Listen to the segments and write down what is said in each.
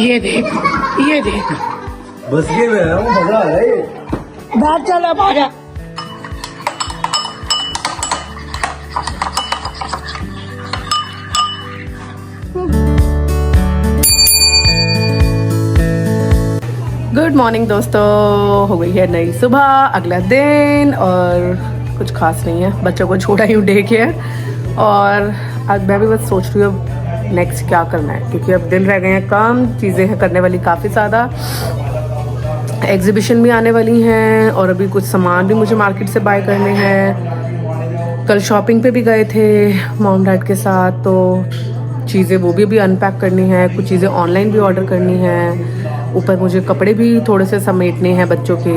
ये देख, ये देख, बस के मैं मजा आ रहा है ये। बैठ चल अब आ जा। गुड मॉर्निंग दोस्तों, हो गई है नई सुबह, अगला दिन और कुछ खास नहीं है। बच्चों को छोड़ा ही डे केयर और आज मैं भी बस सोच रही हूँ अब नेक्स्ट क्या करना है, क्योंकि अब दिन रह गए हैं कम, चीज़ें हैं करने वाली काफ़ी ज़्यादा, एग्जीबिशन भी आने वाली हैं और अभी कुछ सामान भी मुझे मार्केट से बाय करने हैं। कल शॉपिंग पे भी गए थे मॉम डैड के साथ, तो चीज़ें वो भी अभी अनपैक करनी है, कुछ चीज़ें ऑनलाइन भी ऑर्डर करनी है। ऊपर मुझे कपड़े भी थोड़े से समेटने हैं, बच्चों के,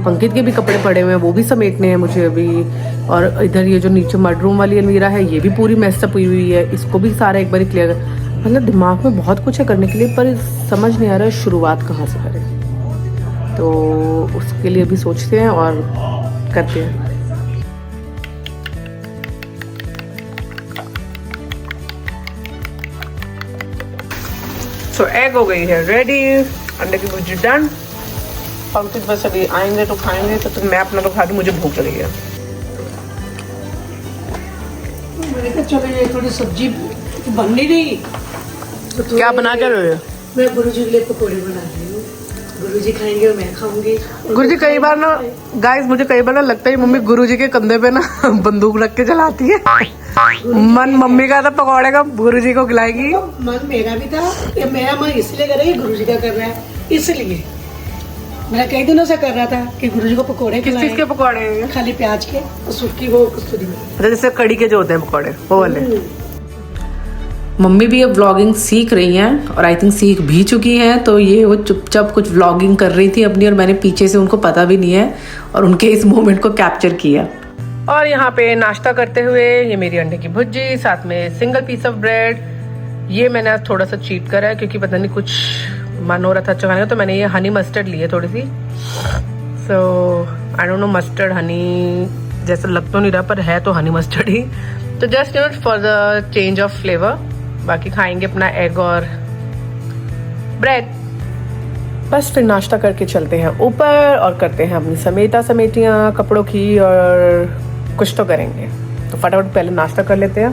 पंकित के भी कपड़े पड़े हुए हैं वो भी समेटने हैं मुझे अभी। और इधर ये जो नीचे मड रूम वाली अलमीरा है ये भी पूरी मेसअप हुई हुई है, इसको भी सारा एक बार क्लियर, मतलब दिमाग में बहुत कुछ है करने के लिए, पर समझ नहीं आ रहा है शुरुआत कहाँ से करें। तो उसके लिए भी सोचते हैं और करते हैं। सो एग हो गई है रेडी, अंडे की भुर्जी डन, पंकज बस अभी आएंगे तो खाएंगे, तो मैं अपना तो खा दूँ, मुझे भूख लगी है। मैंने कहा चलो ये थोड़ी सब्जी बन नहीं रही तो क्या बना कर रहे हो? मैं गुरुजी के लिए पकौड़े बना रही हूँ, गुरुजी खाएंगे और मैं खाऊंगी। गुरुजी कई बार ना गाइस, मुझे कई बार ना लगता है मम्मी गुरुजी के कंधे पे ना बंदूक रख के चलाती है। मन मम्मी का था पकौड़े का, गुरुजी को खिलाएगी। मन मेरा भी था, ये मेरा मन इसलिए कर रहा है गुरुजी का कर रहा है, इसलिए मैं कई दिनों से कर रहा था कि गुरुजी को पकौड़े किस चीज के पकौड़े? खाली प्याज के और सूखी वो कस्तूरी में, जैसे कड़ी के जो होते हैं पकौड़े वो वाले। मम्मी भी अब व्लॉगिंग सीख रही हैं और आई थिंक सीख भी चुकी हैं, तो ये वो चुपचाप कुछ व्लॉगिंग कर रही थी अपनी और मैंने पीछे से, उनको पता भी नहीं है, और उनके इस मोमेंट को कैप्चर किया। और यहाँ पे नाश्ता करते हुए ये मेरी अंडे की भुर्जी, साथ में सिंगल पीस ऑफ ब्रेड। ये मैंने आज थोड़ा सा चीट करा है क्योंकि पता नहीं कुछ मन हो रहा था अच्छा खाने का, तो मैंने ये हनी मस्टर्ड ली है थोड़ी सी। So I don't know, mustard honey जैसा लग तो नहीं रहा, पर है तो हनी मस्टर्ड ही, तो just not for the change of flavour. बाकी खाएंगे अपना एग और ब्रेड। बस फिर नाश्ता करके चलते हैं ऊपर और करते हैं अपनी समेटियाँ कपड़ों की, और कुछ तो करेंगे, तो फटाफट पहले नाश्ता कर लेते हैं।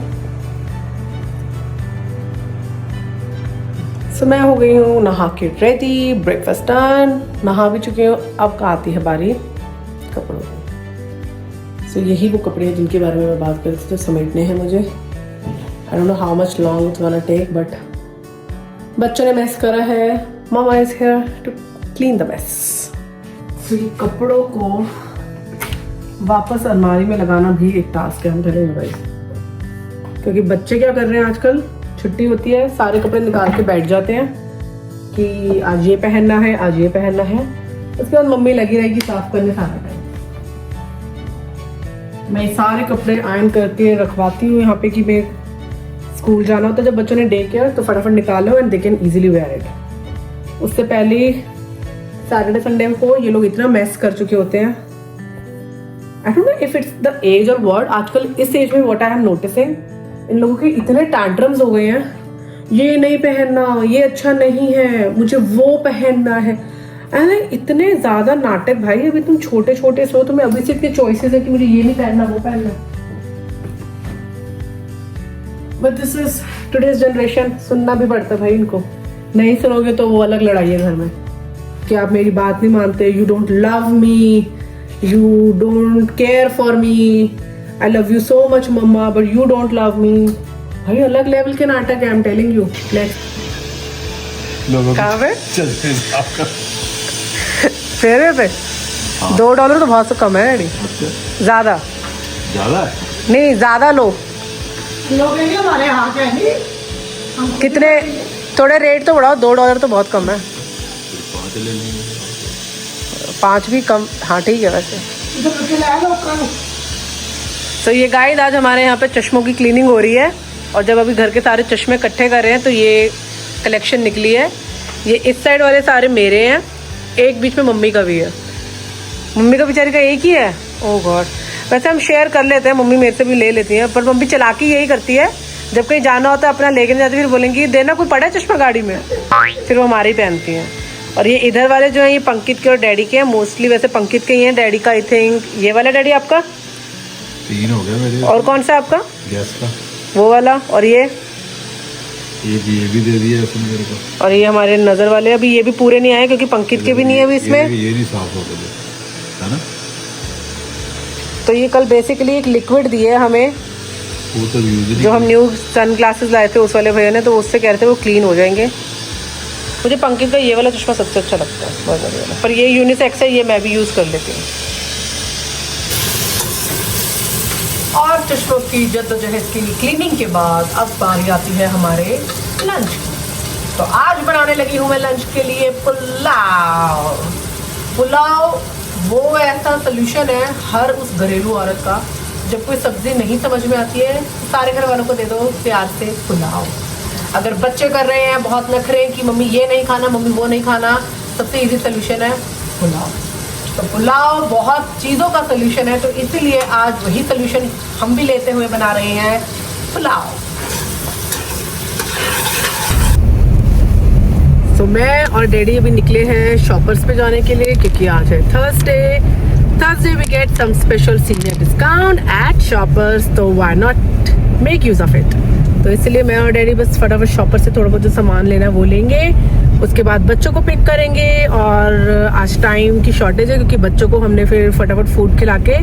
सो मैं हो गई हूँ नहा के रेडी, ब्रेकफास्ट डन, नहा भी चुकी हूँ। अब आती है बारी कपड़ों की। सो यही वो कपड़े हैं जिनके बारे में मैं बात कर रही थी, जो समेटने हैं मुझे। I don't know how much long it's gonna take, but बच्चों ने मैस करा है, Mama is here to clean the mess. So ये कपड़ों को वापस अलमारी में लगाना भी एक टास्क है, हम चले भाई, क्योंकि बच्चे क्या कर रहे हैं आजकल, छुट्टी होती है सारे कपड़े निकाल के बैठ जाते हैं कि आज ये पहनना है, आज ये पहनना है। उसके बाद मम्मी लगी रहेगी साफ करने सारा टाइम। मैं सारे कपड़े आयरन करके रखवाती हूँ यहाँ पे कि मैं स्कूल जाना होता है जब बच्चों ने डे केयर, तो फटाफट निकालो and they can easily wear it. उससे पहले सैटरडे संडे को ये लोग इतना मेस कर चुके होते हैं। I don't know if it's the age और वर्ड, आजकल इस एज में व्हाट आई एम नोटिसिंग, इन लोगों के इतने टैंट्रम्स हो गए हैं, ये नहीं पहनना, ये अच्छा नहीं है, मुझे वो पहनना है, इतने ज्यादा नाटक। भाई अभी तुम छोटे छोटे से हो, तुम्हें अभी से इतने चॉइसेस है कि मुझे ये नहीं पहनना, वो पहनना। But this is today's generation, सुनना भी पड़ता भाई इनको, नहीं सुनोगे तो वो अलग लड़ाई है घर में कि आप मेरी बात नहीं मानते, you don't love me, you don't care for me, I love you so much mumma but you don't love me. भाई अलग लेवल के नाटक है, I am telling you. Next कहाँ पे फेरे पे $2 तो बहुत कम है डैडी, ज्यादा नहीं, ज्यादा लो लोग हमारे यहाँ के नहीं, कितने, थोड़े रेट तो बढ़ाओ, $2 तो बहुत कम है। 5 भी कम, हाँ ठीक है वैसे। तो ये गाइस आज हमारे यहाँ पे चश्मों की क्लीनिंग हो रही है, और जब अभी घर के सारे चश्मे इकट्ठे कर रहे हैं तो ये कलेक्शन निकली है। ये इस साइड वाले सारे मेरे हैं, एक बीच में मम्मी का भी है, मम्मी का बेचारी का एक ही है। ओह गॉड, वैसे हम शेयर कर लेते हैं, मम्मी मेरे से भी ले लेती हैं, पर मम्मी चालाकी यही करती है, जब कहीं जाना होता है अपना लेके जाते फिर बोलेंगी देना कोई पड़ा है चश्मा गाड़ी में, फिर वो हमारी पहनती हैं। और ये इधर वाले जो हैं ये पंकित के और डैडी के हैं, मोस्टली वैसे पंकित के ही हैं, डैडी का आई थिंक ये वाला डैडी आपका 3 हो गया मेरे। और कौन सा आपका गैस का वो वाला, और ये भी दे दिया उसने मेरे को। और ये हमारे नजर वाले अभी ये भी पूरे नहीं आए क्योंकि पंकित के भी नहीं है अभी इसमें, ये नहीं साफ होते है ना। तो ये कल बेसिकली एक लिक्विड दिए हमें, वो तो यूज जो हम न्यू सन ग्लासेस लाए थे उस वाले भैया ने, तो उससे कह रहे थे वो क्लीन हो जाएंगे। मुझे पंकित का ये वाला चश्मा सबसे अच्छा लगता है, बहुत बढ़िया वाला, पर ये यूनिसेक्स है, ये मैं भी यूज़ कर लेती हूँ। और चश्मों की जद्दोजहद की क्लीनिंग के बाद अब बारी आती है हमारे लंच की। तो आज बनाने लगी हूँ मैं लंच के लिए पुलाव। पुलाव वो ऐसा सोल्यूशन है हर उस घरेलू औरत का, जब कोई सब्जी नहीं समझ में आती है सारे घर वालों को दे दो प्यार से पुलाव। अगर बच्चे कर रहे हैं बहुत नखरे कि मम्मी ये नहीं खाना, मम्मी वो नहीं खाना, सबसे इजी सोल्यूशन है पुलाव। तो पुलाव बहुत चीज़ों का सोल्यूशन है, तो इसीलिए आज वही सोल्यूशन हम भी लेते हुए बना रहे हैं पुलाव। तो मैं और डैडी अभी निकले हैं शॉपर्स पे जाने के लिए क्योंकि आज है Thursday we get some special senior discount at Shoppers, तो why not make use of it. तो इसलिए मैं और डैडी बस फटाफट शॉपर से थोड़ा बहुत जो सामान लेना है वो लेंगे, उसके बाद बच्चों को पिक करेंगे। और आज टाइम की शॉर्टेज है क्योंकि बच्चों को हमने फिर फटाफट फूड खिला के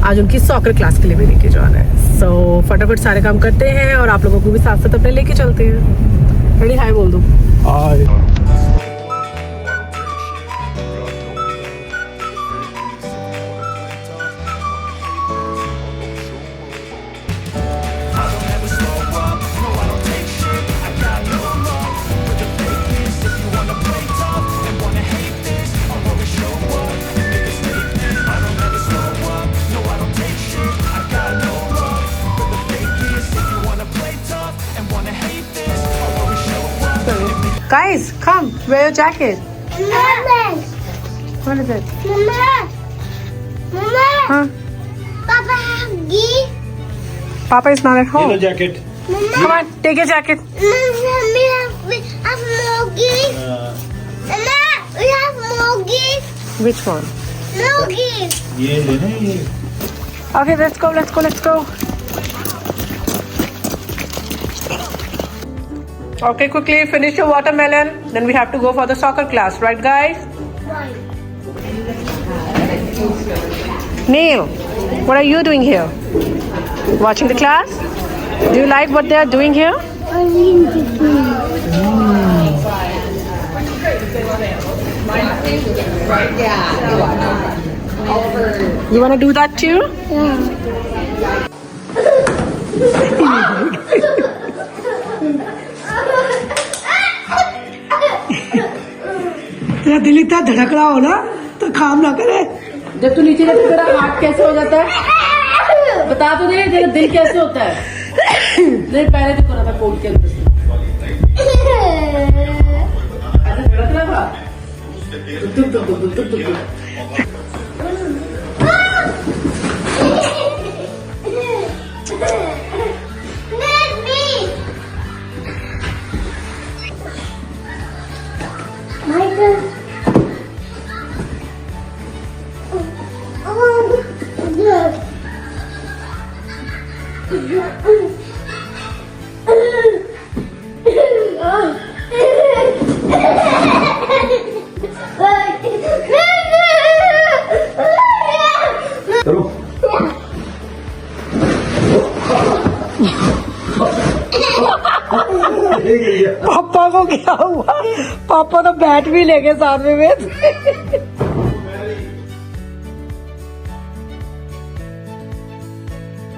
आज उनकी सॉकर क्लास के लिए भी लेके जाना है। सो फटाफट सारे काम करते हैं और आप लोगों को भी साथ साथ अपने लेके चलते हैं। डैडी हाय बोल दो। हाय। Guys, come, wear your jacket. Mama, What is it? Mama, Huh? Papa, give. Papa is not at home. Jacket. Come on, take your jacket. Mama, we have Mogi. Mama, we have Mogi. Which one? Mogi. ये लेना ये। Okay, let's go, let's go, let's go. Okay, quickly finish your watermelon. Then we have to go for the soccer class, right, guys? Neil, what are you doing here? Watching the class? Do you like what they are doing here? You want to do that too? तेरा दिल इतना धड़क रहा हो ना तो काम ना करे। जब तू नीचे रहती तेरा हार्ट कैसे हो जाता है बता तो दे, तेरा दिल कैसे होता है? नहीं पहले तो करा था कोट के अंदर से ऐसे धड़क रहा था। दुक दुक दुक दुक दुक दुक। करो। पापा को क्या हुआ? पापा तो बैट भी लेके साथ में